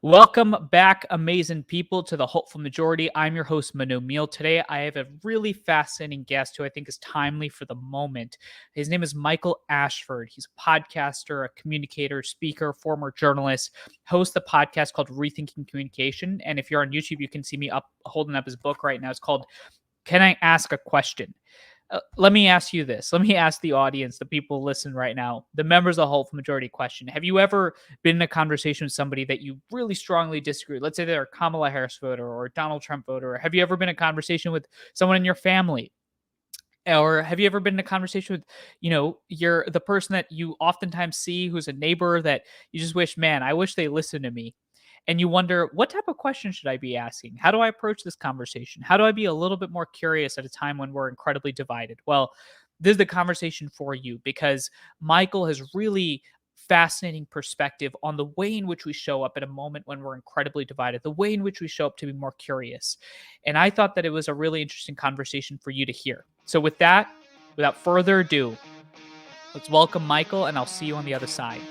Welcome back, amazing people, to the Hopeful Majority. I'm your host, Manu and Michael. Today, I have a really fascinating guest who I think is timely for the moment. His name is Michael Ashford. He's a podcaster, a communicator, speaker, former journalist, hosts a podcast called Rethinking Communication. And if you're on YouTube, you can see me up holding up his book right now. It's called Can I Ask a Question? Let me ask you this. Let me ask the audience, the people listen right now, the members of the Hopeful Majority question. Have you ever been in a conversation with somebody that you really strongly disagree? Let's say they're a Kamala Harris voter or a Donald Trump voter. Or have you ever been in a conversation with someone in your family? Or have you ever been in a conversation with, you're the person that you oftentimes see who's a neighbor that you just wish, man, I wish they listened to me. And you wonder, what type of question should I be asking? How do I approach this conversation? How do I be a little bit more curious at a time when we're incredibly divided? Well, this is the conversation for you because Michael has really fascinating perspective on the way in which we show up at a moment when we're incredibly divided, the way in which we show up to be more curious. And I thought that it was a really interesting conversation for you to hear. So with that, without further ado, let's welcome Michael, and I'll see you on the other side.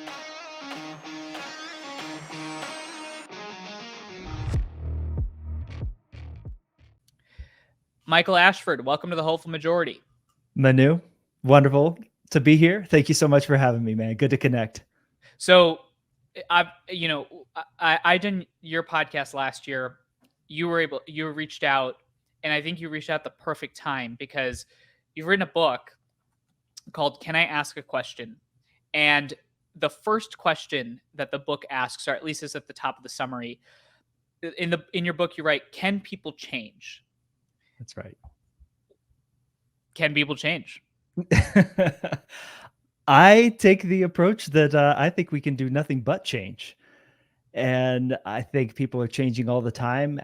Michael Ashford, welcome to the Hopeful Majority. Manu, wonderful to be here. Thank you so much for having me, man. Good to connect. So, I did your podcast last year. You reached out, and I think you reached out the perfect time because you've written a book called Can I Ask a Question? And the first question that the book asks, or at least is at the top of the summary, in your book, you write, can people change? That's right. Can people change? I take the approach that I think we can do nothing but change. And I think people are changing all the time.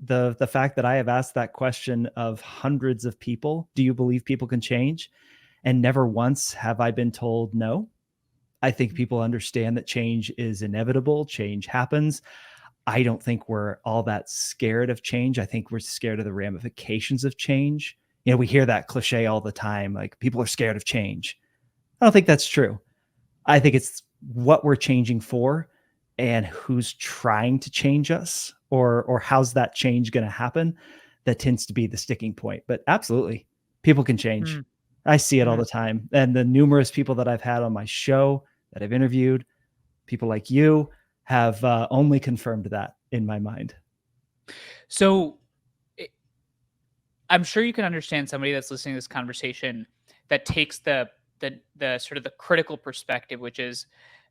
The fact that I have asked that question of hundreds of people, do you believe people can change? And never once have I been told no. I think people understand that change is inevitable. Change happens. I don't think we're all that scared of change. I think we're scared of the ramifications of change. We hear that cliche all the time, like people are scared of change. I don't think that's true. I think it's what we're changing for and who's trying to change us or how's that change going to happen that tends to be the sticking point. But absolutely, people can change. I see it all the time. And the numerous people that I've had on my show that I've interviewed, people like you, have only confirmed that in my mind. So I'm sure you can understand somebody that's listening to this conversation that takes the sort of the critical perspective, which is,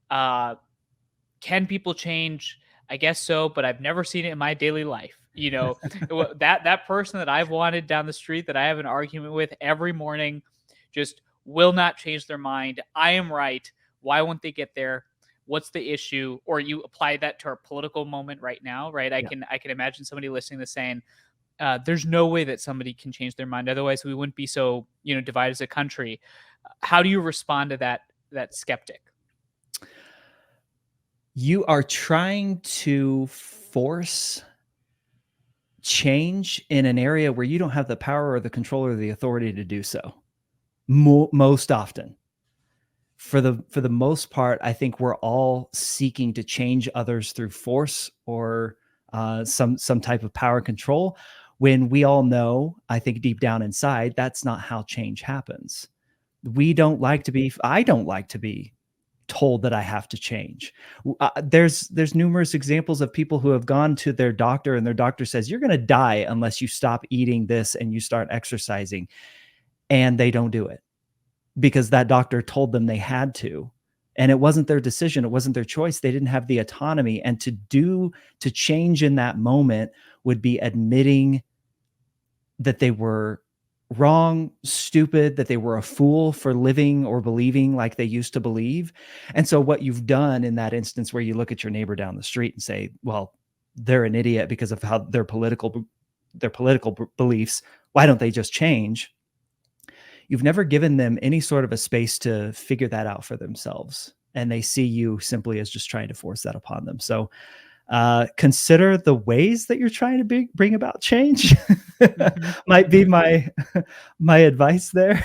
can people change? I guess so, but I've never seen it in my daily life. That person that I've wanted down the street that I have an argument with every morning just will not change their mind. I am right. Why won't they get there? What's the issue? Or you apply that to our political moment right now, right? I can imagine somebody listening to saying, there's no way that somebody can change their mind. Otherwise, we wouldn't be so, divided as a country. How do you respond to that skeptic? You are trying to force change in an area where you don't have the power or the control or the authority to do so. Most often. For the most part, I think we're all seeking to change others through force or some type of power control, when we all know, I think deep down inside, that's not how change happens. I don't like to be told that I have to change. There's numerous examples of people who have gone to their doctor and their doctor says, you're going to die unless you stop eating this and you start exercising. And they don't do it because that doctor told them they had to. And it wasn't their decision. It wasn't their choice. They didn't have the autonomy. And to change in that moment would be admitting that they were wrong, stupid, that they were a fool for living or believing like they used to believe. And so what you've done in that instance where you look at your neighbor down the street and say, well, they're an idiot because of how their political beliefs, why don't they just change? You've never given them any sort of a space to figure that out for themselves. And they see you simply as just trying to force that upon them. So consider the ways that you're trying to bring about change. Might be my advice there.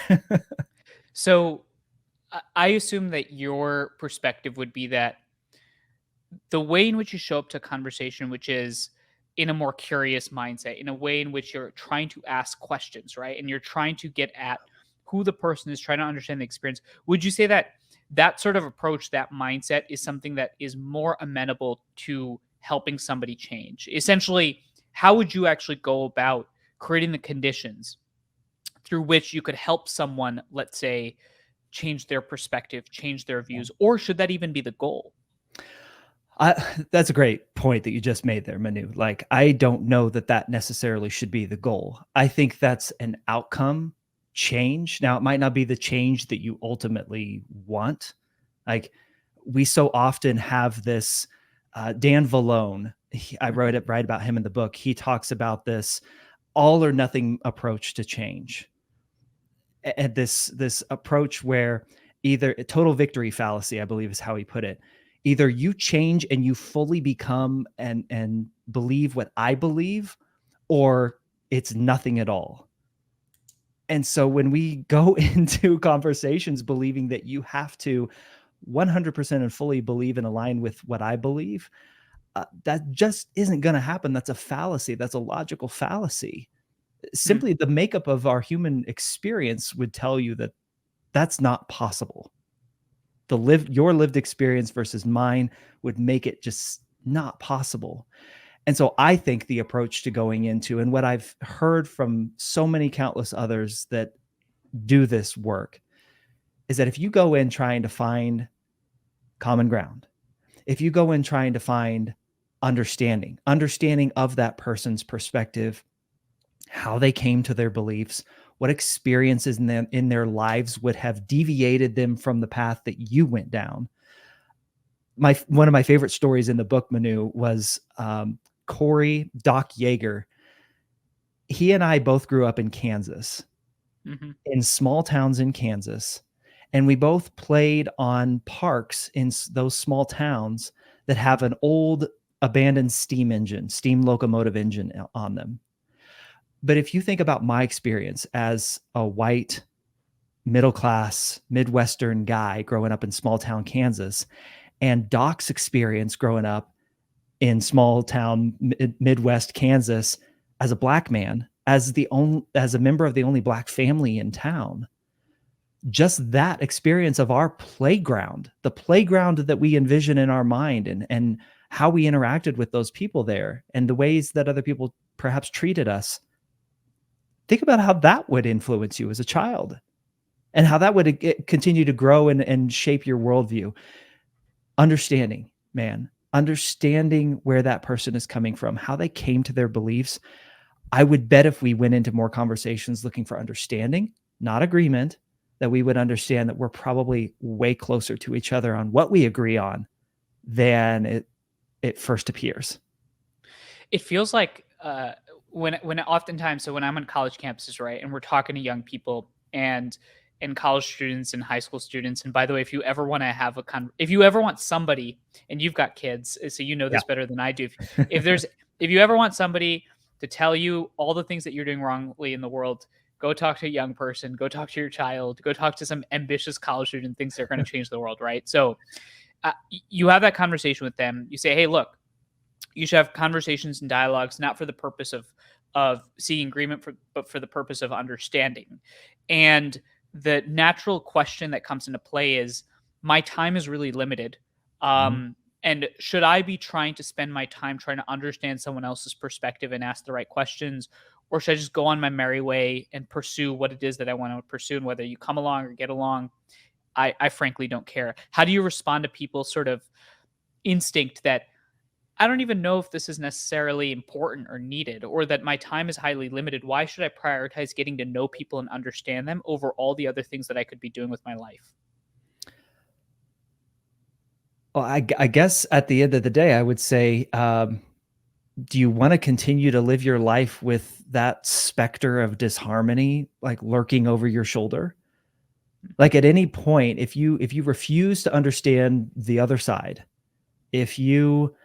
So I assume that your perspective would be that the way in which you show up to a conversation, which is in a more curious mindset, in a way in which you're trying to ask questions, right? And you're trying to get at who the person is, trying to understand the experience. Would you say that that sort of approach, that mindset, is something that is more amenable to helping somebody change? Essentially, how would you actually go about creating the conditions through which you could help someone, let's say, change their perspective, change their Yeah. views, or should that even be the goal? That's a great point that you just made there, Manu. Like, I don't know that that necessarily should be the goal. I think that's an outcome change. Now, it might not be the change that you ultimately want. Like, we so often have this. Dan Vallone, I Mhm. write about him in the book. He talks about this all or nothing approach to change, and this approach where either a total victory fallacy, I believe is how he put it. Either you change and you fully become and believe what I believe, or it's nothing at all. And so when we go into conversations believing that you have to 100% and fully believe and align with what I believe, that just isn't going to happen. That's a fallacy. That's a logical fallacy. Mm, Simply the makeup of our human experience would tell you that that's not possible. Your lived experience versus mine would make it just not possible. And so I think the approach to going into, and what I've heard from so many countless others that do this work, is that if you go in trying to find common ground, if you go in trying to find understanding of that person's perspective, how they came to their beliefs, what experiences in their lives would have deviated them from the path that you went down. One of my favorite stories in the book, Manu, was Corey Doc Yeager. He and I both grew up in Kansas, mhm, in small towns in Kansas, and we both played on parks in those small towns that have an old abandoned steam locomotive engine on them. But if you think about my experience as a white, middle class, Midwestern guy growing up in small town Kansas, and Doc's experience growing up in small town Midwest Kansas as a black man, as a member of the only black family in town, just that experience of our playground, the playground that we envision in our mind, and how we interacted with those people there, and the ways that other people perhaps treated us. Think about how that would influence you as a child, and how that would continue to grow and shape your worldview. Understanding, man, understanding where that person is coming from, how they came to their beliefs. I would bet if we went into more conversations looking for understanding, not agreement, that we would understand that we're probably way closer to each other on what we agree on than it first appears. it feels like when oftentimes, so when I'm on college campuses, right, and we're talking to young people and college students and high school students. And by the way, if you ever want to have if you ever want somebody, and you've got kids, so you know Yeah. this better than I do, if there's if you ever want somebody to tell you all the things that you're doing wrongly in the world, go talk to a young person, go talk to your child, go talk to some ambitious college student thinks they're going to change the world, right? So you have that conversation with them. You say, hey, look, you should have conversations and dialogues not for the purpose of seeking agreement, but for the purpose of understanding. And the natural question that comes into play is, my time is really limited, Mhm. and should I be trying to spend my time trying to understand someone else's perspective and ask the right questions, or should I just go on my merry way and pursue what it is that I want to pursue? And whether you come along or get along, I frankly don't care. How do you respond to people's sort of instinct that I don't even know if this is necessarily important or needed, or that my time is highly limited? Why should I prioritize getting to know people and understand them over all the other things that I could be doing with my life? Well, I guess at the end of the day, I would say, do you want to continue to live your life with that specter of disharmony like lurking over your shoulder? Like, at any point, if you refuse to understand the other side, if you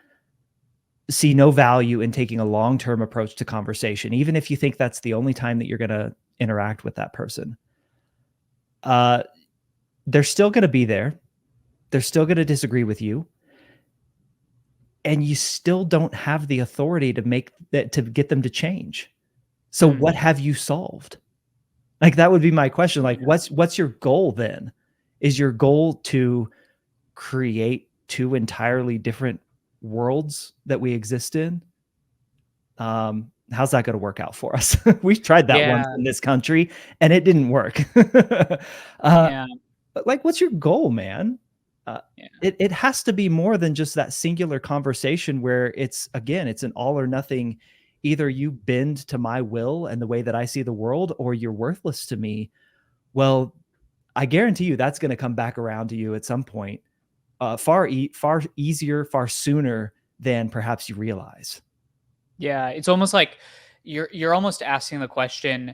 see no value in taking a long-term approach to conversation, even if you think that's the only time that you're going to interact with that person, uh, they're still going to be there. They're still going to disagree with you. and you still don't have the authority to make that, to get them to change. So Mm, what have you solved? Like, that would be my question. Like, yeah. what's your goal then? Is your goal to create two entirely different worlds that we exist in? How's that going to work out for us? We've tried that once Yeah. in this country and it didn't work. uh, Yeah. but like, what's your goal, man? Uh, Yeah. it has to be more than just that singular conversation where it's, again, it's an all or nothing. Either you bend to my will and the way that I see the world, or you're worthless to me. Well, I guarantee you that's going to come back around to you at some point, far easier, far sooner than perhaps you realize. Yeah. It's almost like you're almost asking the question,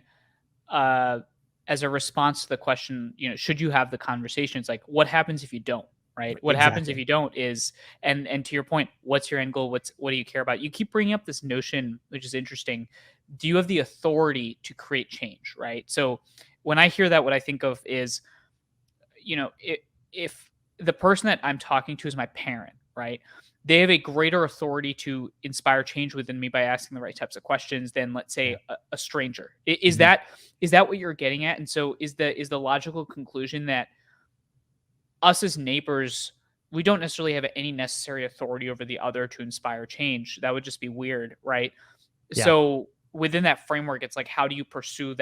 uh, as a response to the question, should you have the conversation? It's like, what happens if you don't? Right? What happens if Exactly. you don't is, and to your point, what's your end goal? What do you care about? You keep bringing up this notion, which is interesting. Do you have the authority to create change? Right? So when I hear that, what I think of is, if the person that I'm talking to is my parent, right? They have a greater authority to inspire change within me by asking the right types of questions than, let's Yeah. say, a stranger. Mhm. Is that what you're getting at? And so is the logical conclusion that us as neighbors, we don't necessarily have any necessary authority over the other to inspire change? That would just be weird, right? Yeah. So within that framework, it's like, how do you pursue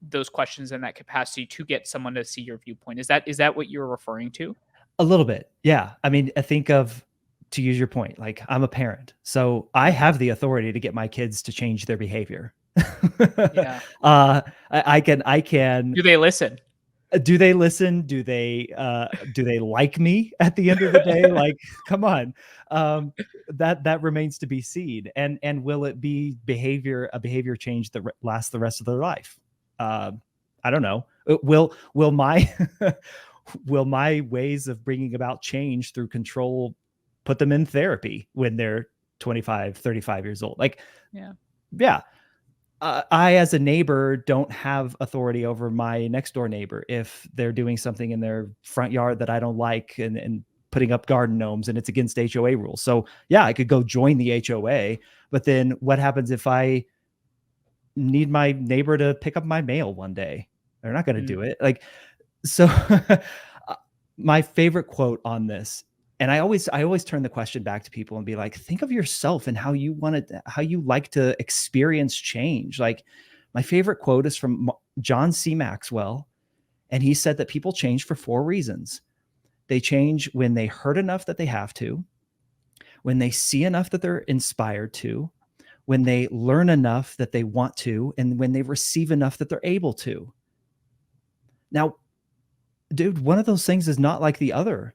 those questions and that capacity to get someone to see your viewpoint? Is that what you're referring to? A little bit. Yeah. I mean, I think of, to use your point, like, I'm a parent, so I Mhm. have the authority to get my kids to change their behavior. Yeah. I can. Do they listen? Do they listen? Do they like me at the end of the day? Like, come on. Um, that remains to be seen. And will it be a behavior change that lasts the rest of their life? I don't know. Will my will my ways of bringing about change through control put them in therapy when they're 25, 35 years old? Like, Yeah. yeah, I, as a neighbor, don't have authority over my next door neighbor if they're doing something in their front yard that I don't like, and putting up garden gnomes, and it's against HOA rules. So yeah, I could go join the HOA, but then what happens if I need my neighbor to pick up my mail one day? They're not going to do Mm, it. Like, so my favorite quote on this, and I always turn the question back to people and be like, think of yourself and how you like to experience change. Like, my favorite quote is from John C. Maxwell, and he said that people change for four reasons. They change when they hurt enough that they have to, when they see enough that they're inspired to, when they learn enough that they want to, and when they receive enough that they're able to. Now, dude, one of those things is not like the other.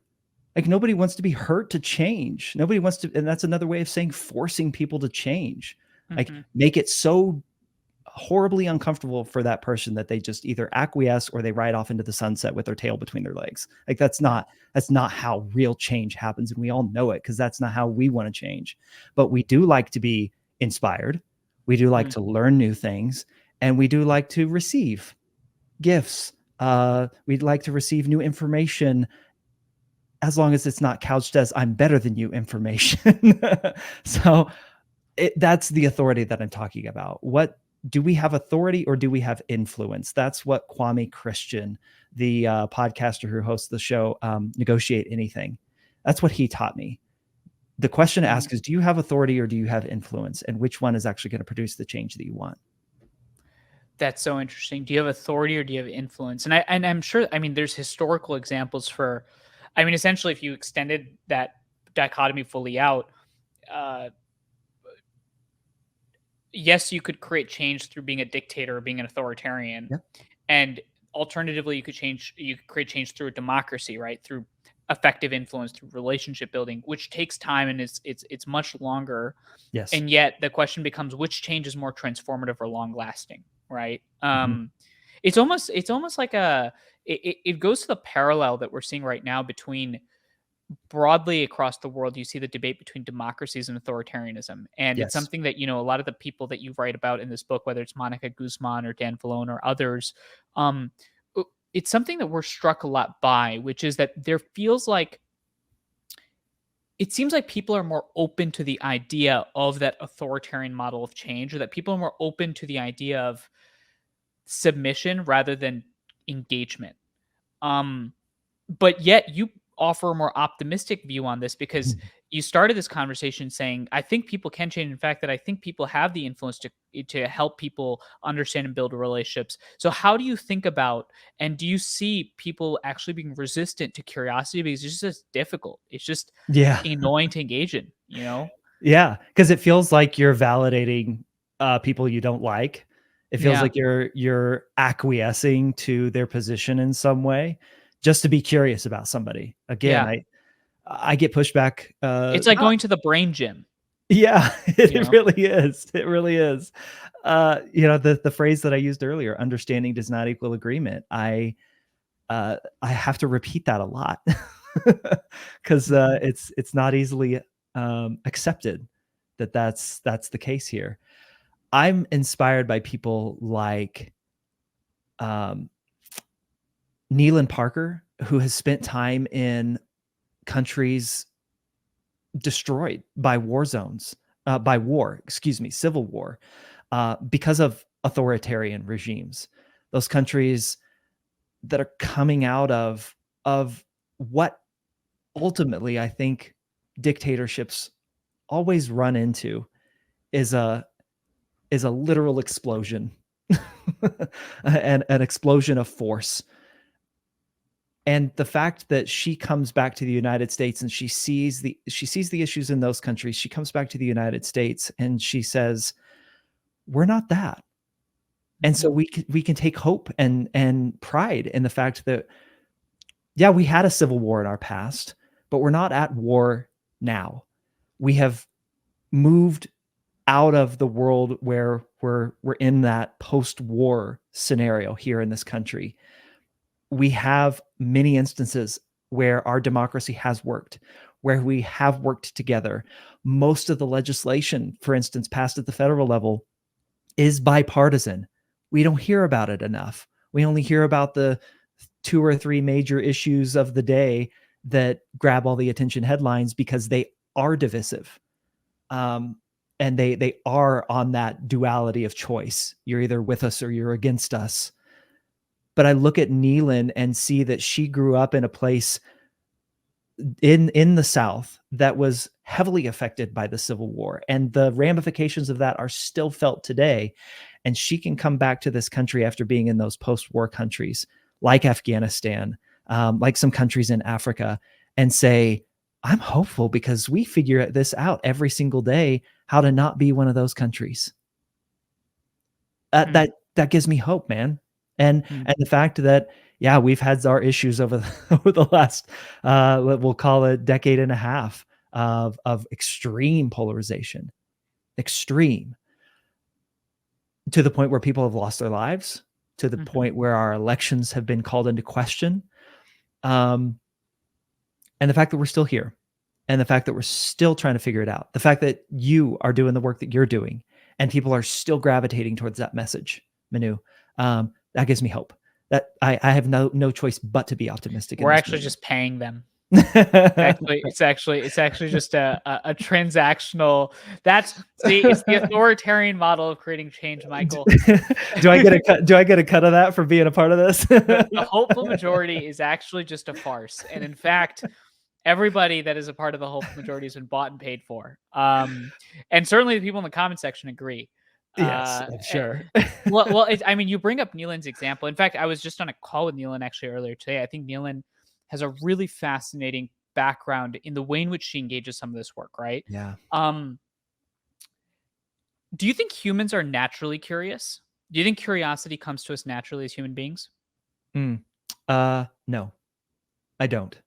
Like, nobody wants to be hurt to change. Nobody wants to, and that's another way of saying forcing people to change. Like, mhm. make it so horribly uncomfortable for that person that they just either acquiesce or they ride off into the sunset with their tail between their legs. Like, Yeah. that's not how real change happens, and we all know it, because that's not how we want to change. But we do like to be inspired. We do like Mm, to learn new things, and we do like to receive gifts. We'd like to receive new information, as long as it's not couched as "I'm better than you" information. So that's the authority that I'm talking about. What do we have authority, or do we have influence? That's what Kwame Christian, the podcaster who hosts the show, Negotiate Anything, that's what he taught me. The question to mm. ask is, do you have authority or do you have influence? And which one is actually going to produce the change that you want? That's so interesting. Do you have authority or do you have influence? And I'm sure, I mean, there's historical examples for, I mean, essentially, if you extended that dichotomy fully out, uh, yes, you could create change through being a dictator or being an authoritarian, Yeah. and alternatively, you could create change through a democracy, right? Through effective influence, through relationship building, which takes time and it's much longer. Yes. And yet the question becomes, which change is more transformative or long lasting, right? Mhm. It's almost like it goes to the parallel that we're seeing right now between, broadly across the world, you see the debate between democracies and authoritarianism. And it's Yes. something that, a lot of the people that you write about in this book, whether it's Monica Guzman or Dan Falone or others, um, it's something that we're struck a lot by, which is that there feels like it seems like people are more open to the idea of that authoritarian model of change, or that people are more open to the idea of submission rather than engagement. Um, but yet you offer a more optimistic view on this, because you started this conversation saying, I think people can change. In fact, that I think people have the influence to help people understand and build relationships. So how do you think about, and do you see people actually being resistant to curiosity because it's just difficult? It's just Yeah. annoying to engage in, you know? Yeah, because it feels like you're validating, people you don't like. It feels Yeah. like you're acquiescing to their position in some way just to be curious about somebody. Again, Yeah. I get pushback, It's like not going to the brain gym, yeah, you it know? really is. It really is. The phrase that I used earlier, understanding does not equal agreement. I have to repeat that a lot because Mhm. it's not easily accepted that that's the case here. I'm inspired by people like um, Neil Parker, who has spent time in countries destroyed by war zones, by war, excuse me, civil war, because of authoritarian regimes. Those countries that are coming out of what ultimately I think dictatorships always run into is a literal explosion, an explosion of force. And the fact that she comes back to the United States and she sees the issues in those countries, she comes back to the United States and she says, "We're not that." And so Mhm. we can take hope and pride in the fact that, yeah, we had a civil war in our past, but we're not at war now. We have moved out of the world where we're in that post-war scenario here in this country. We have many instances where our democracy has worked, where we have worked together. Most of the legislation, for instance, passed at the federal level is bipartisan. We don't hear about it enough. We only hear about the two or three major issues of the day that grab all the attention headlines because they are divisive. Um, and they are on that duality of choice. You're either with us or you're against us. But I look at Neelan and see that she grew up in a place in the South that was heavily affected by the Civil War, and the ramifications of that are still felt today. And she can come back to this country after being in those post-war countries like Afghanistan, like some countries in Africa, and say, "I'm hopeful because we figure this out every single day how to not be one of those countries." Mm, That gives me hope, man. And mm, and the fact that, yeah, we've had our issues over the over the last, we'll call it decade and a half of extreme polarization, extreme, to the point where people have lost their lives, to the mhm. point where our elections have been called into question, um, and the fact that we're still here, and the fact that we're still trying to figure it out, the fact that you are doing the work that you're doing, and people are still gravitating towards that message, Manu, that gives me hope. That I have no choice but to be optimistic in We're this actually moment. just paying them. It's actually just a transactional. That's see, it's the authoritarian model of creating change, Michael. Do I get a cut? Do I get a cut of that for being a part of this? The hopeful majority is actually just a farce, and in fact, everybody that is a part of the hopeful majority has been bought and paid for. And certainly the people in the comment section agree. Yes, Uh, I'm eh, sure. well, I mean, you bring up Neelan's example. In fact, I was just on a call with Neelan actually earlier today. I think Neelan has a really fascinating background in the way in which she engages some of this work. Right? Yeah. Um, do you think humans are naturally curious? Do you think curiosity comes to us naturally as human beings? Mm. No, I don't.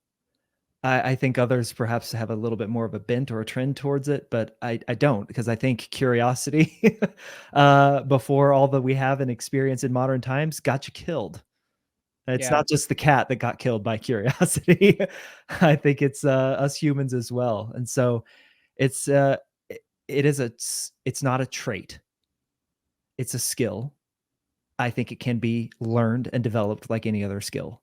I think others perhaps have a little bit more of a bent or a trend towards it, but I don't, because I think curiosity, before all that we have and experience in modern times, got you killed. It's Yeah. not just the cat that got killed by curiosity. I think it's us humans as well, and so it's it's not a trait; it's a skill. I think it can be learned and developed like any other skill.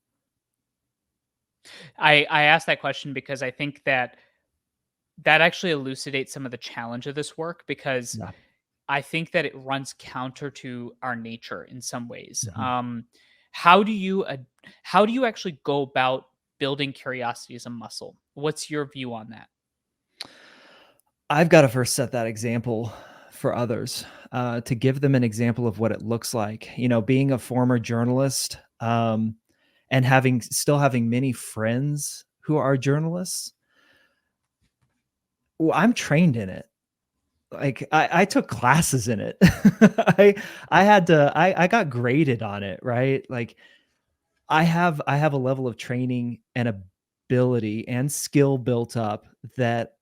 I asked that question because I think that That actually elucidates some of the challenge of this work, because Yeah. I think that it runs counter to our nature in some ways. Mhm. How do you how do you actually go about building curiosity as a muscle? What's your view on that? I've got to first set that example for others, to give them an example of what it looks like. You know, being a former journalist, and having many friends who are journalists, well, I'm trained in it. Like I took classes in it. I I got graded on it, right? Like I have a level of training and ability and skill built up that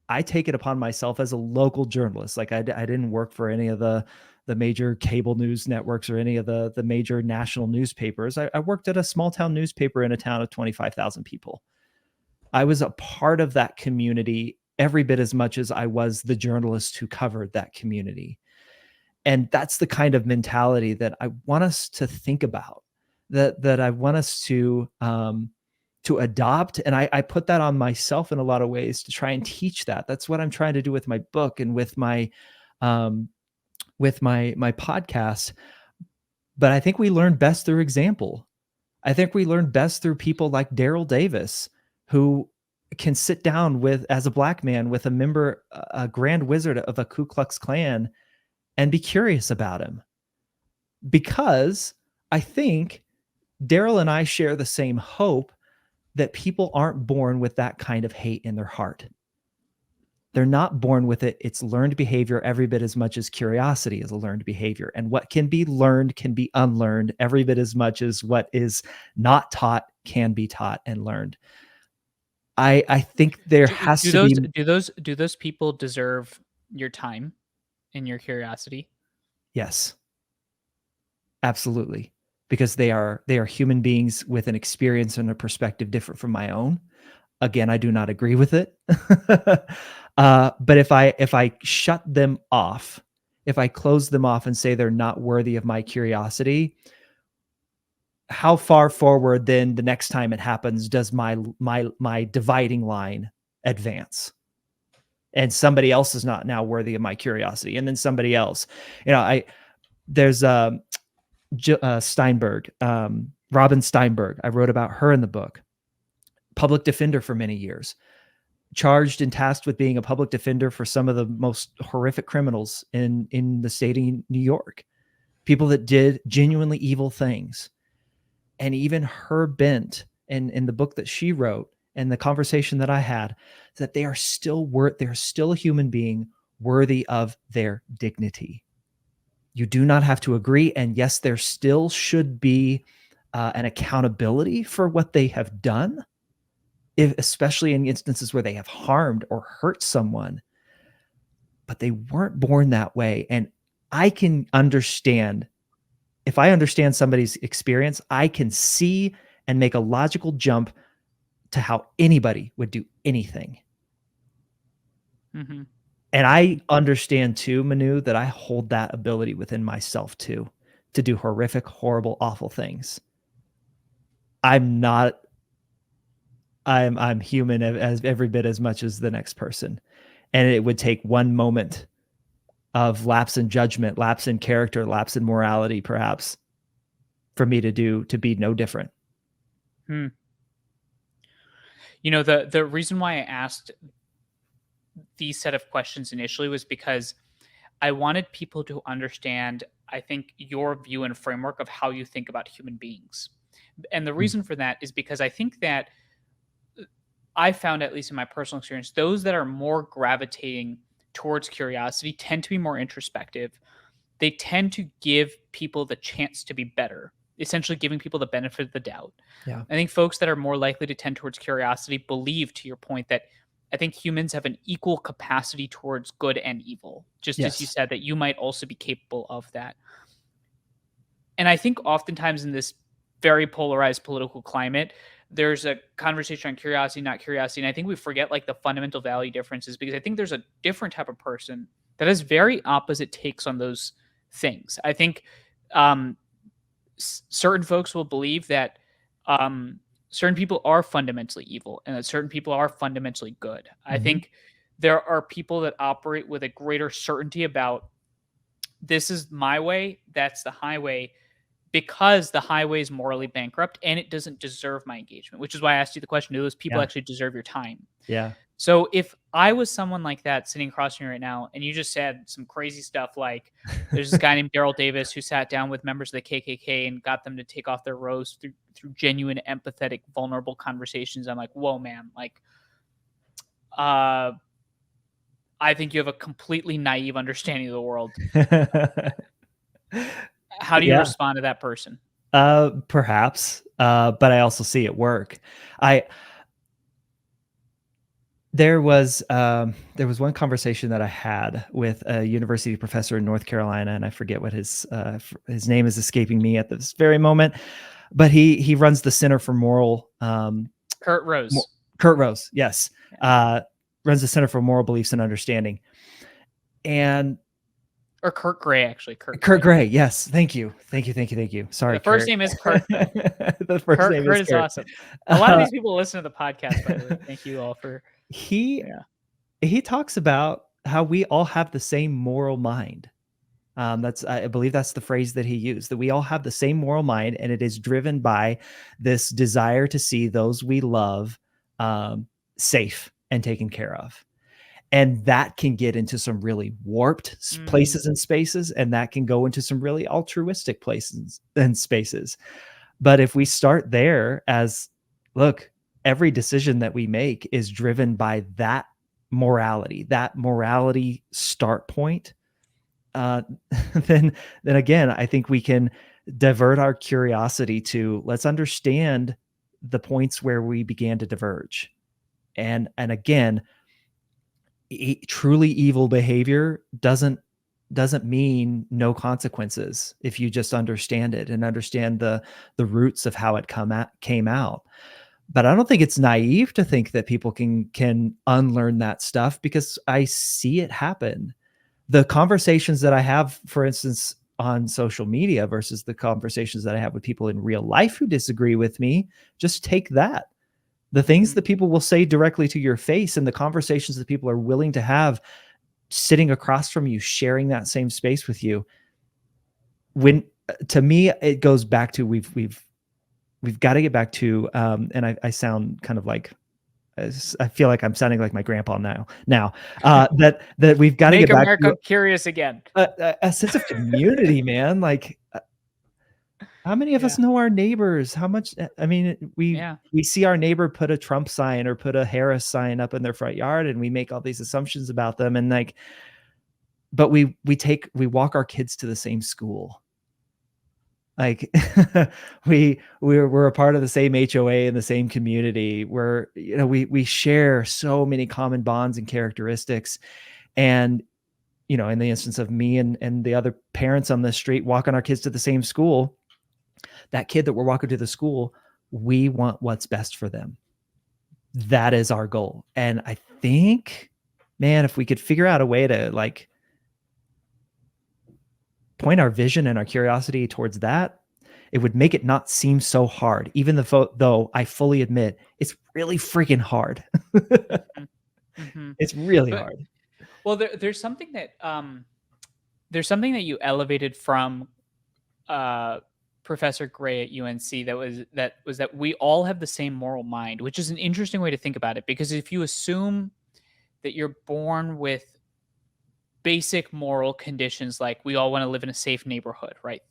I take it upon myself as a local journalist. Like I didn't work for any of the major cable news networks or any of the major national newspapers. I worked at a small town newspaper in a town of 25,000 people. I was a part of that community every bit as much as I was the journalist who covered that community. And that's the kind of mentality that I want us to think about, that I want us to adopt. And I put that on myself in a lot of ways to try and teach that. That's what I'm trying to do with my book and um, with my podcast. But I think we learn best through example. I think we learn best through people like Daryl Davis, who can sit down with, as a black man, with a grand wizard of a Ku Klux Klan, and be curious about him. Because I think Daryl and I share the same hope that people aren't born with that kind of hate in their heart. They're not born with it. It's learned behavior every bit as much as curiosity is a learned behavior. And what can be learned can be unlearned every bit as much as what is not taught can be taught and learned. I think there has Do to be. those people deserve your time and your curiosity? Yes, absolutely. Because they are human beings with an experience and a perspective different from my own. Again, I do not agree with it. But if I shut them off, if I close them off and say they're not worthy of my curiosity, how far forward then the next time it happens does my dividing line advance? And somebody else is not now worthy of my curiosity, and then somebody else. You know, I there's Steinberg, Robin Steinberg. I wrote about her in the book. Public defender for many years, charged and tasked with being a public defender for some of the most horrific criminals in the state of New York, people that did genuinely evil things. And even her bent in the book that she wrote and the conversation that I had, that they are still they're still a human being worthy of their dignity. You do not have to agree, and yes, there still should be an accountability for what they have done, especially in instances where they have harmed or hurt someone, but they weren't born that way. And I can understand, if I understand somebody's experience, I can see and make a logical jump to how anybody would do anything. Mhm. And I understand too, Manu, that I hold that ability within myself too, to do horrific, horrible, awful things. I'm not I'm human as every bit as much as the next person. And it would take one moment of lapse in judgment, lapse in character, lapse in morality, perhaps, for me to be no different. Hmm. The reason why I asked these set of questions initially was because I wanted people to understand, I think, your view and framework of how you think about human beings. And the Mm. reason for that is because I think that I found, at least in my personal experience, those that are more gravitating towards curiosity tend to be more introspective. They tend to give people the chance to be better, essentially giving people the benefit of the doubt. Yeah. I think folks that are more likely to tend towards curiosity believe, to your point, that I think humans have an equal capacity towards good and evil, just as you Yes. said, that you might also be capable of that. And I think oftentimes in this very polarized political climate, there's a conversation on curiosity, not curiosity. And I think we forget like the fundamental value differences, because I think there's a different type of person that has very opposite takes on those things. I think um, certain folks will believe that um, certain people are fundamentally evil and that certain people are fundamentally good. I Mhm. think there are people that operate with a greater certainty about this is my way, that's the highway, because the highway is morally bankrupt and it doesn't deserve my engagement, which is why I asked you the question, do those people Yeah. actually deserve your time? Yeah. So if I was someone like that sitting across from you right now, and you just said some crazy stuff like there's this guy named Daryl Davis who sat down with members of the KKK and got them to take off their robes through genuine, empathetic, vulnerable conversations. I'm like, whoa, man! Like, uh, I think you have a completely naive understanding of the world. How do you Yeah. respond to that person? Perhaps. But I also see it work. I there was one conversation that I had with a university professor in North Carolina, and I forget what his name is escaping me at this very moment, but he runs the Center for Moral Kurt Rose. Kurt Rose, yes, Yeah. runs the Center for Moral Beliefs and Understanding, and Or Kurt Gray, actually. Kurt Kurt Gray. Gray, yes, thank you, thank you, thank you, thank you. Sorry, The first Kurt. name is Kurt, though. The first Kurt name Kurt is is Kurt. awesome. A lot of these people listen to the podcast, by the way. Thank you all for He yeah. he talks about how we all have the same moral mind. That's I believe that's the phrase that he used, that we all have the same moral mind, and it is driven by this desire to see those we love safe and taken care of. And that can get into some really warped Mm, places and spaces, and that can go into some really altruistic places and spaces. But if we start there as, look, every decision that we make is driven by that morality start point, uh, then again, I think we can divert our curiosity to, let's understand the points where we began to diverge. And again, truly evil behavior doesn't mean no consequences if you just understand it and understand the roots of how it came out. But I don't think it's naive to think that people can unlearn that stuff, because I see it happen. The conversations that I have, for instance, on social media versus the conversations that I have with people in real life who disagree with me, just take that. The things mhm, that people will say directly to your face and the conversations that people are willing to have sitting across from you, sharing that same space with you. When to me, it goes back to we've got to get back to and I sound kind of like, I feel like I'm sounding like my grandpa now that we've got to Make get back America to curious again. a sense of community, man. Like, how many of us Yeah. know our neighbors? How much? I mean, Yeah. we see our neighbor put a Trump sign or put a Harris sign up in their front yard, and we make all these assumptions about them. And like, but we walk our kids to the same school. Like, we're a part of the same HOA in the same community. Where we share so many common bonds and characteristics. And in the instance of me and the other parents on the street walking our kids to the same school, that kid that we're walking to the school, we want what's best for them. That is our goal. And I think, man, if we could figure out a way to like point our vision and our curiosity towards that, it would make it not seem so hard. Even though I fully admit it's really freaking hard. Mhm, mhm. It's really But hard. well, there's something that you elevated from uh, Professor Gray at UNC that we all have the same moral mind, which is an interesting way to think about it. Because if you assume that you're born with basic moral conditions, like we all want to live in a safe neighborhood, right?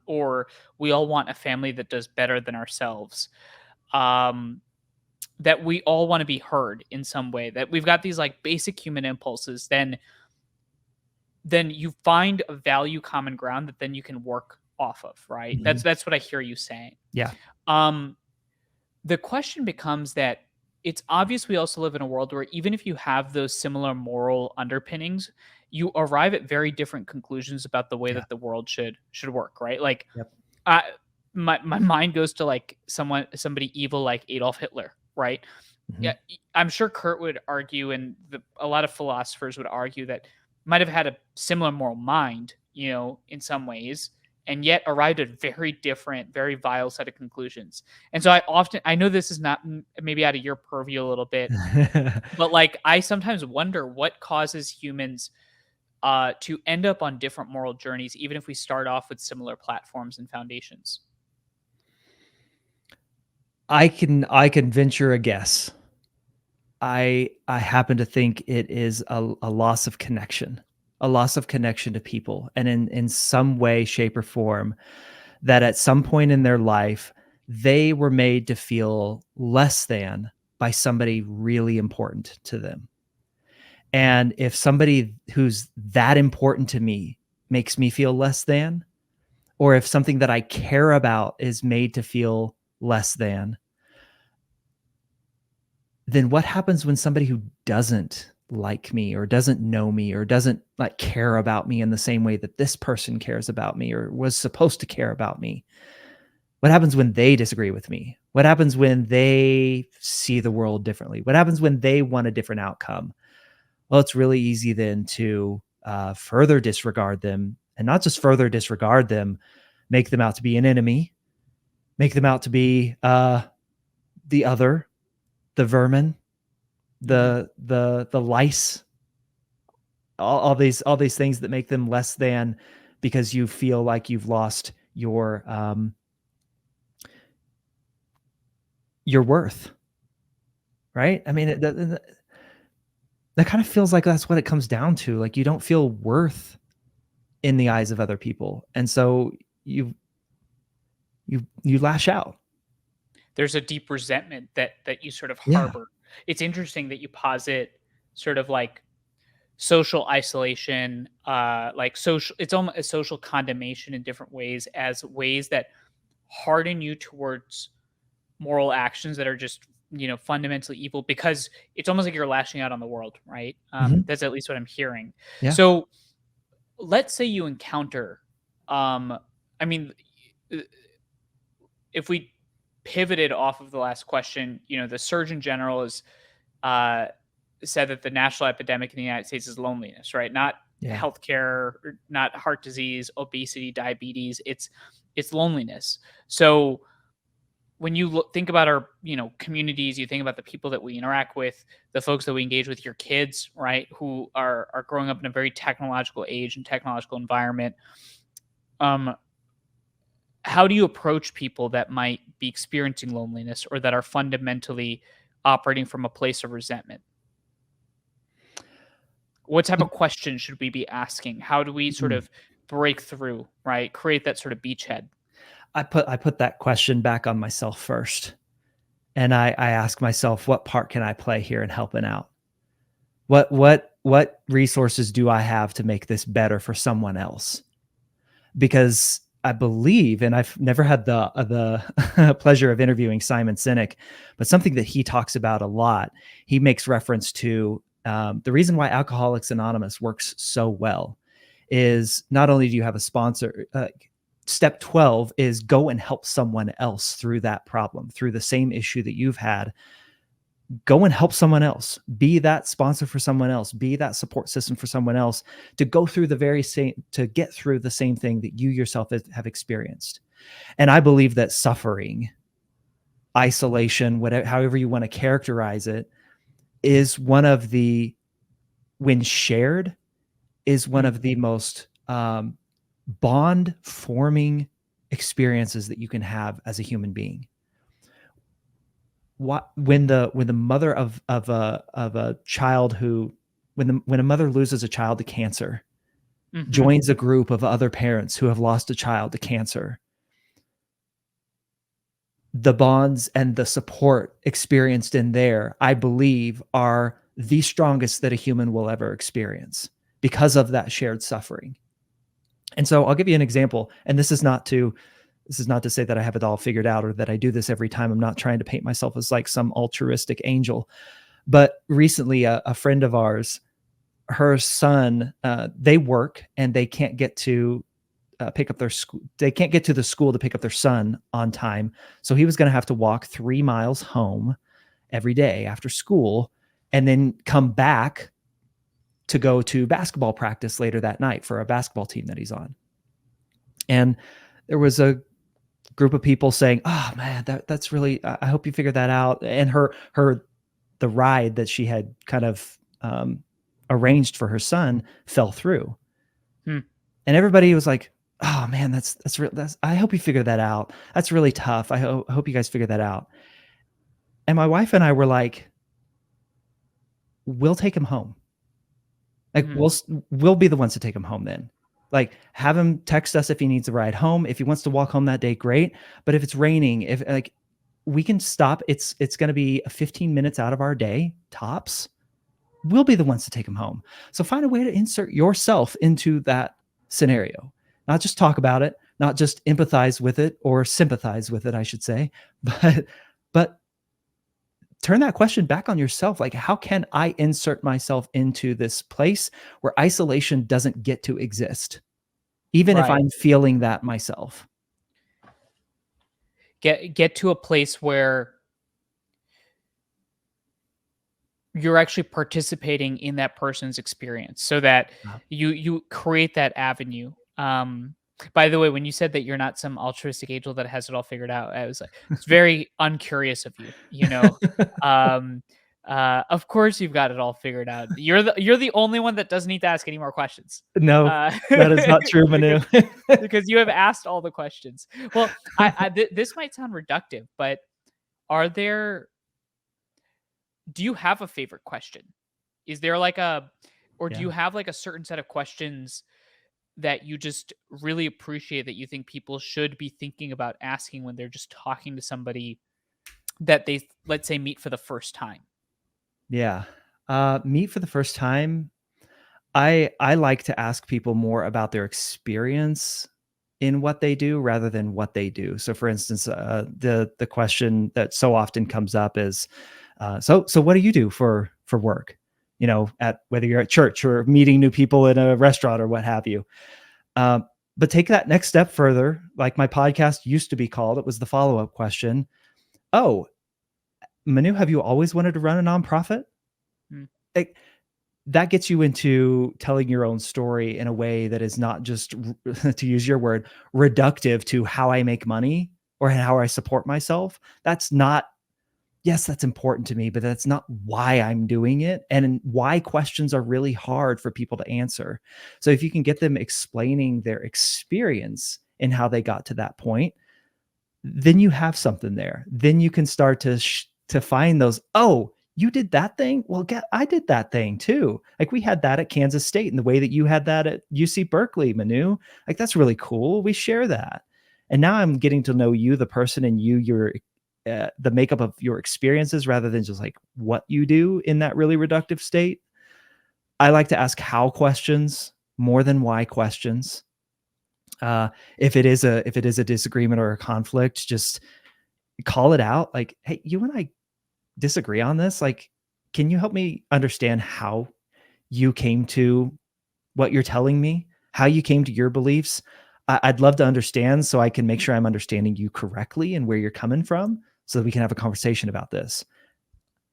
Or we all want a family that does better than ourselves. Um, that we all want to be heard in some way. That we've got these like basic human impulses. Then you find a value common ground that then you can work off of, right? Mhm. That's what I hear you saying. Yeah. Um, the question becomes that it's obvious we also live in a world where even if you have those similar moral underpinnings, you arrive at very different conclusions about the way Yeah. that the world should work, right? Like, Yep. I my mind goes to like somebody evil like Adolf Hitler, right? Mhm. Yeah, I'm sure Kurt would argue, and a lot of philosophers would argue that might have had a similar moral mind, in some ways, and yet arrived at very different, very vile set of conclusions. And so I know this is not maybe out of your purview a little bit, but like I sometimes wonder what causes humans to end up on different moral journeys, even if we start off with similar platforms and foundations. I can venture a guess. I happen to think it is a loss of connection, a loss of connection to people, and in some way, shape, or form, that at some point in their life, they were made to feel less than by somebody really important to them. And if somebody who's that important to me makes me feel less than, or if something that I care about is made to feel less than, then what happens when somebody who doesn't like me or doesn't know me or doesn't like care about me in the same way that this person cares about me or was supposed to care about me? What happens when they disagree with me? What happens when they see the world differently? What happens when they want a different outcome? Well, it's really easy then to further disregard them, and not just further disregard them, make them out to be an enemy, make them out to be the other, the vermin, Mhm. the lice, all these things that make them less than, because you feel like you've lost your worth, right? I mean, that kind of feels like that's what it comes down to. Like you don't feel worth in the eyes of other people, and so you you lash out. There's a deep resentment that you sort of Yeah. harbor. It's interesting that you posit sort of like social isolation, like social it's almost a social condemnation in different ways as ways that harden you towards moral actions that are just, fundamentally evil because it's almost like you're lashing out on the world, right? Mhm. That's at least what I'm hearing. Yeah. So let's say you encounter, um, I mean, uh, if we pivoted off of the last question, the Surgeon General is uh, said that the national epidemic in the United States is loneliness, right? Not Yeah. healthcare, or not heart disease, obesity, diabetes. It's loneliness. So when you think about our communities, you think about the people that we interact with, the folks that we engage with, your kids, right, who are growing up in a very technological age and technological environment. Um, how do you approach people that might be experiencing loneliness or that are fundamentally operating from a place of resentment? What type of questions should we be asking? How do we sort Mhm. of break through, right? Create that sort of beachhead. I put that question back on myself first, and I ask myself, what part can I play here in helping out? What resources do I have to make this better for someone else? Because I believe, and I've never had the pleasure of interviewing Simon Sinek, but something that he talks about a lot, he makes reference to the reason why Alcoholics Anonymous works so well is not only do you have a sponsor, step 12 is go and help someone else through that problem, through the same issue that you've had. Go and help someone else, be that sponsor for someone else, be that support system for someone else to go through the very same, to get through the same thing that you yourself have experienced. And I believe that suffering, isolation, whatever, however you want to characterize it, is one of the, when shared, is one Mm, of the most bond forming experiences that you can have as a human being. What when the mother of a child who, when a mother loses a child to cancer, mhm. joins a group of other parents who have lost a child to cancer, the bonds and the support experienced in there, I believe, are the strongest that a human will ever experience because of that shared suffering. And so I'll give you an example, and this is not to say that I have it all figured out or that I do this every time. I'm not trying to paint myself as like some altruistic angel. But recently, a friend of ours, her son, they work and they can't get to pick up their school. They can't get to the school to pick up their son on time. So he was going to have to walk 3 miles home every day after school and then come back to go to basketball practice later that night for a basketball team that he's on. And there was a group of people saying, "Oh man, that's really. I hope you figured that out." And her the ride that she had kind of arranged for her son fell through, Hmm. and everybody was like, "Oh man, that's real. That's I hope you figured that out. That's really tough. I hope you guys figured that out." And my wife and I were like, "We'll take him home. Like Hmm. we'll be the ones to take him home then." Like, have him text us if he needs a ride home. If he wants to walk home that day, great. But if it's raining, if like we can stop, it's going to be 15 minutes out of our day tops. We'll be the ones to take him home. So find a way to insert yourself into that scenario. Not just talk about it, not just empathize with it or sympathize with it, I should say, but turn that question back on yourself. Like, how can I insert myself into this place where isolation doesn't get to exist, even if Right. I'm feeling that myself? Get to a place where you're actually participating in that person's experience so that Uh, you create that avenue. By the way, when you said that you're not some altruistic angel that has it all figured out, I was like, it's very uncurious of you, you know. Um, of course you've got it all figured out. You're the only one that doesn't need to ask any more questions. no, Uh, that is not true, because Manu. because you have asked all the questions. Well, this might sound reductive, but are there do you have a favorite question? Is there like a or do Yeah. you have like a certain set of questions that you just really appreciate that you think people should be thinking about asking when they're just talking to somebody that they, let's say, meet for the first time? Yeah. Meet for the first time. I like to ask people more about their experience in what they do rather than what they do. So, for instance, the question that so often comes up is, so what do you do for work? You know, at whether you're at church or meeting new people in a restaurant or what have you. But take that next step further, like my podcast used to be called. It was the follow up question. Oh, Manu, have you always wanted to run a nonprofit? Mm, Like, that gets you into telling your own story in a way that is not just to use your word, reductive to how I make money or how I support myself. That's not, yes, that's important to me, but that's not why I'm doing it. And why questions are really hard for people to answer. So if you can get them explaining their experience and how they got to that point, then you have something there. Then you can start to find those, oh, you did that thing? Well, I did that thing too. Like we had that at Kansas State and the way that you had that at UC Berkeley, Manu. Like that's really cool. We share that. And now I'm getting to know you, the person, and your the makeup of your experiences rather than just like what you do in that really reductive state. I like to ask how questions more than why questions. If it is a disagreement or a conflict, just call it out. Like, hey, you and I disagree on this. Like, can you help me understand how you came to what you're telling me? How you came to your beliefs? I'd love to understand so I can make sure I'm understanding you correctly and where you're coming from, so that we can have a conversation about this.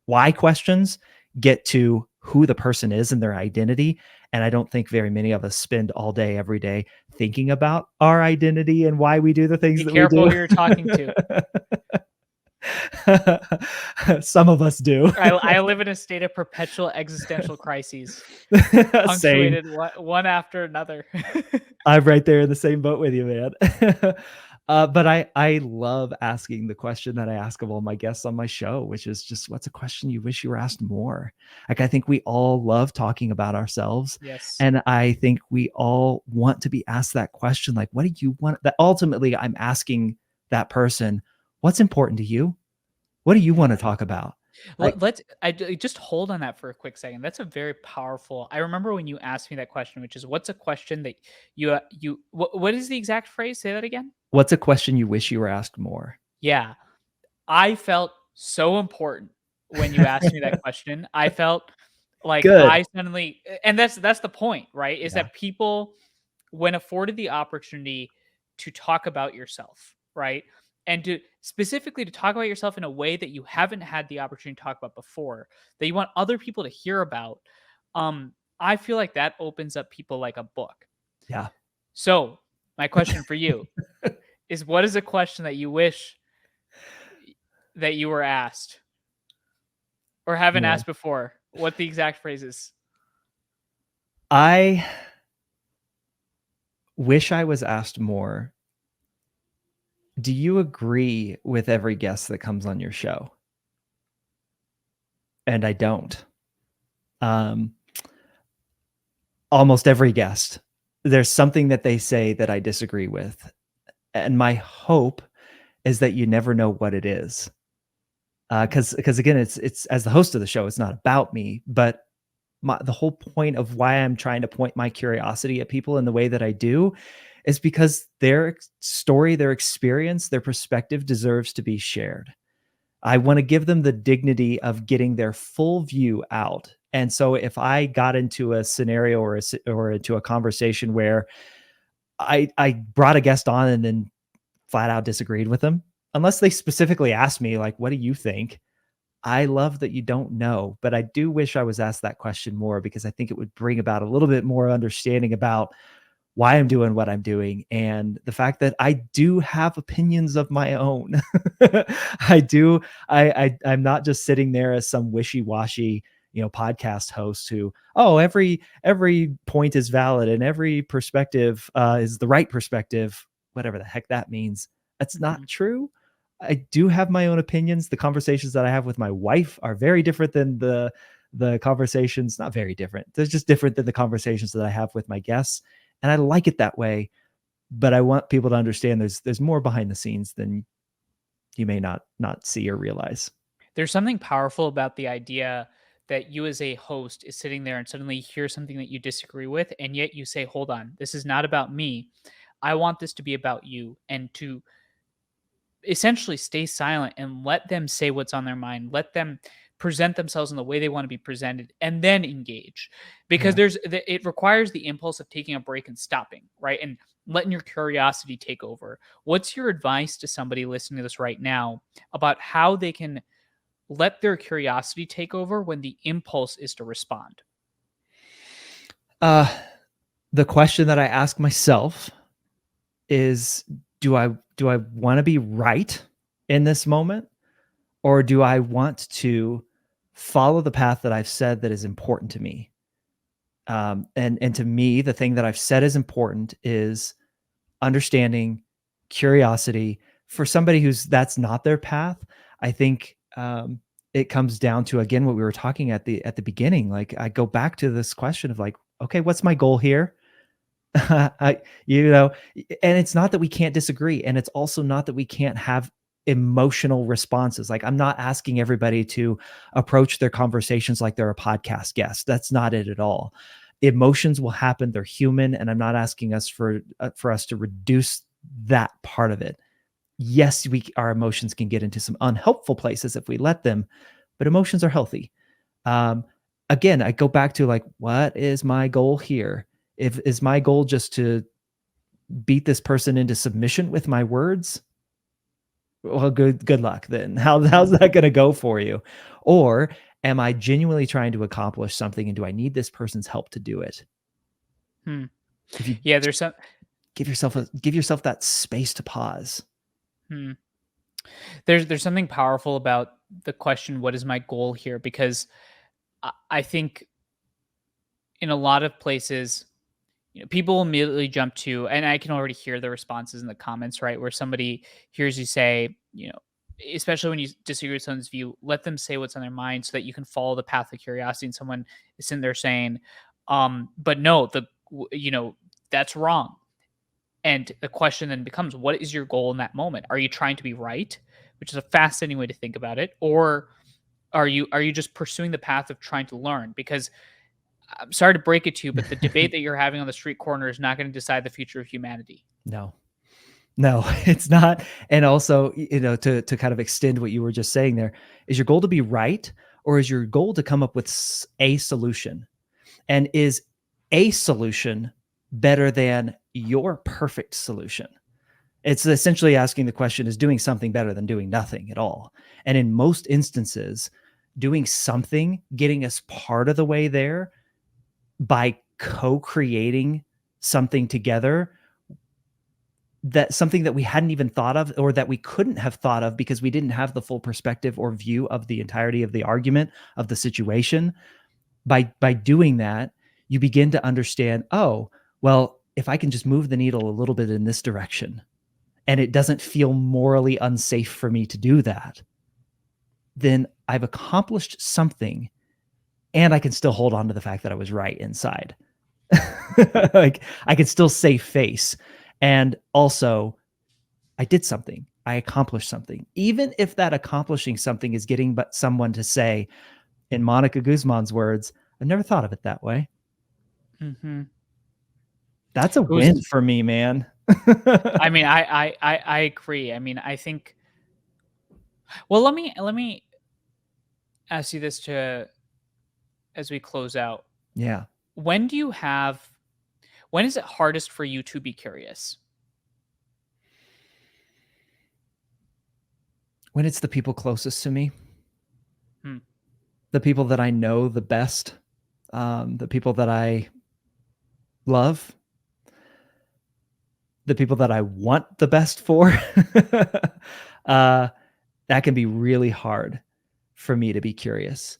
Why questions get to who the person is and their identity. And I don't think very many of us spend all day, every day thinking about our identity and why we do the things be that we careful do. who you're talking to. Some of us do. I live in a state of perpetual existential crises, Same. punctuated one after another. I'm right there in the same boat with you, man. But I love asking the question that I ask of all my guests on my show, which is just, what's a question you wish you were asked more? Like, I think we all love talking about ourselves. Yes. And I think we all want to be asked that question. Like, what do you want? That ultimately I'm asking that person, what's important to you? What do you want to Yeah. talk about? Like, Just hold on that for a quick second. That's a very powerful. I remember when you asked me that question, which is, what's a question that what is the exact phrase? Say that again. what's a question you wish you were asked more? Yeah. I felt so important when you asked me that question. I felt like Good. I suddenly, and that's the point, right? Is Yeah. that people, when afforded the opportunity to talk about yourself, right? And to specifically to talk about yourself in a way that you haven't had the opportunity to talk about before, that you want other people to hear about. I feel like that opens up people like a book. Yeah. So, My question for you is, what is a question that you wish that you were asked or haven't Yeah. asked before? What the exact phrase is? I wish I was asked more. Do you agree with every guest that comes on your show? And I don't. Um, Almost every guest, there's something that they say that I disagree with. And my hope is that you never know what it is. Because again, it's as the host of the show, it's not about me, but the whole point of why I'm trying to point my curiosity at people in the way that I do is because their story, their experience, their perspective deserves to be shared. I want to give them the dignity of getting their full view out. And so if I got into a scenario or into a conversation where I brought a guest on and then flat out disagreed with them, unless they specifically asked me like, what do you think? I love that you don't know, but I do wish I was asked that question more because I think it would bring about a little bit more understanding about why I'm doing what I'm doing and the fact that I do have opinions of my own. I do. I'm not just sitting there as some wishy-washy, podcast host who, oh, every point is valid and every perspective is the right perspective, whatever the heck that means. That's not Mhm. true. I do have my own opinions. The conversations that I have with my wife are very different than the conversations, not very different. They're just different than the conversations that I have with my guests. And I like it that way, but I want people to understand there's more behind the scenes than you may not see or realize. There's something powerful about the idea that you as a host is sitting there and suddenly hear something that you disagree with, and yet you say, "Hold on, this is not about me. I want this to be about you," and to essentially stay silent and let them say what's on their mind. Let them present themselves in the way they want to be presented and then engage. Because Yeah. it requires the impulse of taking a break and stopping, right? And letting your curiosity take over. What's your advice to somebody listening to this right now about how they can let their curiosity take over when the impulse is to respond? Uh, the question that I ask myself is, do I want to be right in this moment, or do I want to follow the path that I've said that is important to me? And to me, the thing that I've said is important is understanding, curiosity. For somebody who's that's not their path, I think it comes down to again what we were talking at the beginning. Like I go back to this question of like, okay, what's my goal here? I, and it's not that we can't disagree, and it's also not that we can't have emotional responses. Like I'm not asking everybody to approach their conversations like they're a podcast guest. That's not it at all. Emotions will happen; they're human, and I'm not asking us for us to reduce that part of it. Yes, our emotions can get into some unhelpful places if we let them, but emotions are healthy. Um, Again, I go back to like, what is my goal here? If is my goal just to beat this person into submission with my words? Well, good luck then. How's that going to go for you? Or am I genuinely trying to accomplish something, and do I need this person's help to do it? Hmm. If you Yeah, there's some. give yourself that space to pause. Hmm. There's something powerful about the question, "What is my goal here?" Because I think in a lot of places, people immediately jump to, and I can already hear the responses in the comments, right? Where somebody hears you say, especially when you disagree with someone's view, let them say what's on their mind so that you can follow the path of curiosity. And someone is sitting there saying, but no, that's wrong. And the question then becomes, what is your goal in that moment? Are you trying to be right, which is a fascinating way to think about it, or are you just pursuing the path of trying to learn? Because I'm sorry to break it to you, but the debate that you're having on the street corner is not going to decide the future of humanity. No. No, it's not. And also, to kind of extend what you were just saying there, is your goal to be right, or is your goal to come up with a solution? And is a solution better than your perfect solution? It's essentially asking the question, is doing something better than doing nothing at all? And in most instances, doing something, getting us part of the way there by co creating something together that something that we hadn't even thought of, or that we couldn't have thought of because we didn't have the full perspective or view of the entirety of the argument, of the situation. By doing that, you begin to understand, oh, well, if I can just move the needle a little bit in this direction, and it doesn't feel morally unsafe for me to do that, then I've accomplished something, and I can still hold on to the fact that I was right inside. Like, I can still save face. And also, I did something. I accomplished something. Even if that accomplishing something is getting but someone to say, in Monica Guzman's words, I've never thought of it that way. Mm-hmm. That's a It was. win for me, man. I mean, I agree. I mean, I think. Well, let me ask you this to as we close out. Yeah. When do you have? When is it hardest for you to be curious? When it's the people closest to me, Hmm. the people that I know the best, the people that I love, the people that I want the best for, uh, that can be really hard for me to be curious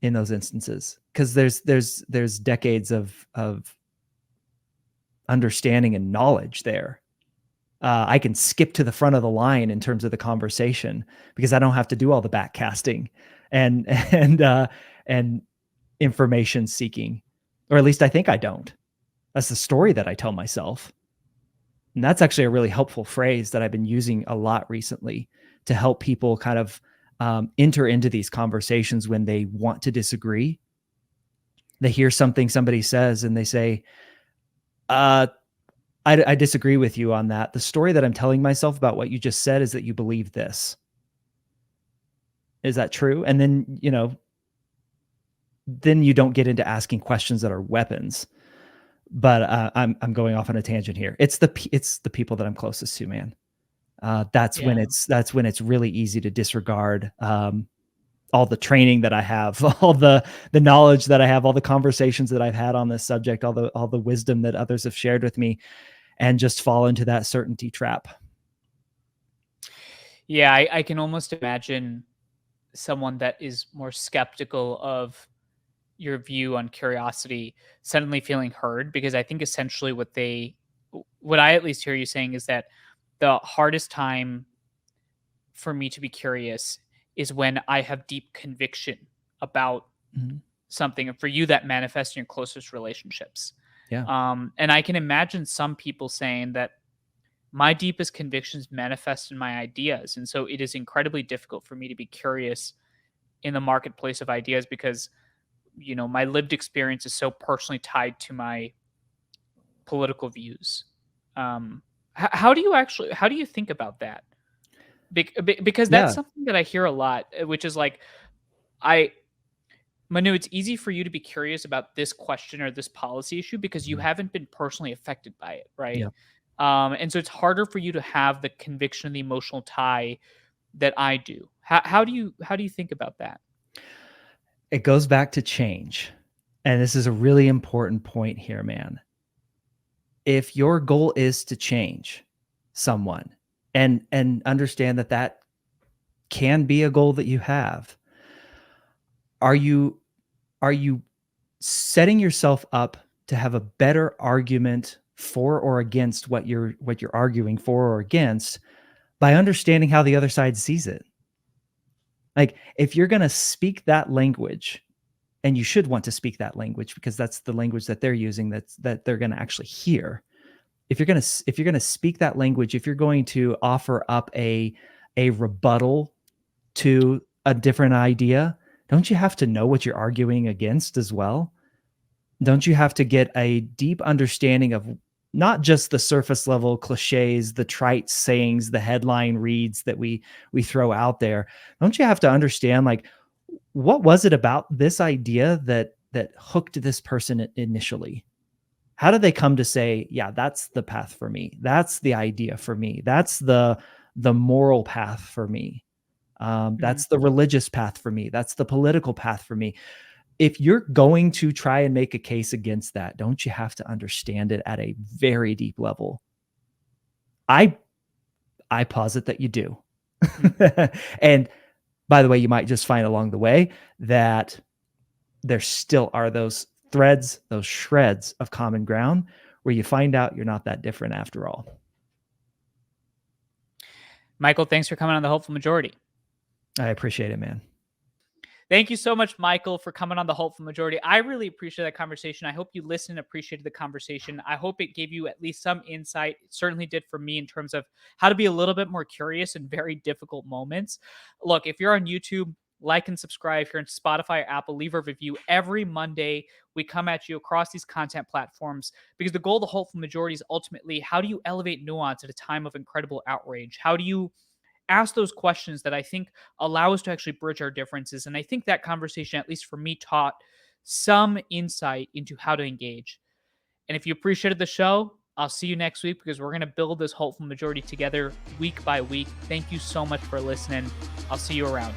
in those instances, because there's decades of understanding and knowledge there. I can skip to the front of the line in terms of the conversation because I don't have to do all the backcasting and and information seeking, or at least I think I don't. That's the story that I tell myself. And that's actually a really helpful phrase that I've been using a lot recently to help people kind of enter into these conversations when they want to disagree. They hear something somebody says and they say, uh, I disagree with you on that. The story that I'm telling myself about what you just said is that you believe this. Is that true? And then, then you don't get into asking questions that are weapons. But I'm going off on a tangent here. It's the people that I'm closest to, man. Yeah. That's when it's really easy to disregard all the training that I have, all the knowledge that I have, all the conversations that I've had on this subject, all the wisdom that others have shared with me, and just fall into that certainty trap. Yeah, I can almost imagine someone that is more skeptical of your view on curiosity suddenly feeling heard, because I think essentially what I at least hear you saying is that the hardest time for me to be curious is when I have deep conviction about Mhm. something, and for you that manifests in your closest relationships. Yeah. And I can imagine some people saying that my deepest convictions manifest in my ideas, and so it is incredibly difficult for me to be curious in the marketplace of ideas because my lived experience is so personally tied to my political views. How do you think about that? Because that's Yeah. something that I hear a lot, which is like, I Manu, it's easy for you to be curious about this question or this policy issue because you Mhm. haven't been personally affected by it, right? Yeah. And so it's harder for you to have the conviction and the emotional tie that I do. How do you think about that? It goes back to change. And this is a really important point here, man. If your goal is to change someone, and understand that that can be a goal that you have, are you are you setting yourself up to have a better argument for or against what you're arguing for or against by understanding how the other side sees it? Like, if you're going to speak that language, and you should want to speak that language because that's the language that they're using, that they're going to actually hear. If you're going to speak that language, if you're going to offer up a rebuttal to a different idea, don't you have to know what you're arguing against as well? Don't you have to get a deep understanding of not just the surface level cliches, the trite sayings, the headline reads that we throw out there? Don't you have to understand, like, what was it about this idea that hooked this person initially? How did they come to say, yeah, that's the path for me, that's the idea for me, that's the moral path for me, Mhm. that's the religious path for me, that's the political path for me? If you're going to try and make a case against that, don't you have to understand it at a very deep level? I posit that you do. Mm. And by the way, you might just find along the way that there still are those threads, those shreds of common ground where you find out you're not that different after all. Michael, thanks for coming on the Hopeful Majority. I appreciate it, man. Thank you so much, Michael, for coming on the Hopeful Majority. I really appreciate that conversation. I hope you listened and appreciated the conversation. I hope it gave you at least some insight. It certainly did for me in terms of how to be a little bit more curious in very difficult moments. Look, if you're on YouTube, like and subscribe. If you're on Spotify or Apple, leave a review. Every Monday, we come at you across these content platforms because the goal of the Hopeful Majority is ultimately how do you elevate nuance at a time of incredible outrage? How do you ask those questions that I think allow us to actually bridge our differences? And I think that conversation, at least for me, taught some insight into how to engage. And if you appreciated the show, I'll see you next week because we're going to build this hopeful majority together week by week. Thank you so much for listening. I'll see you around.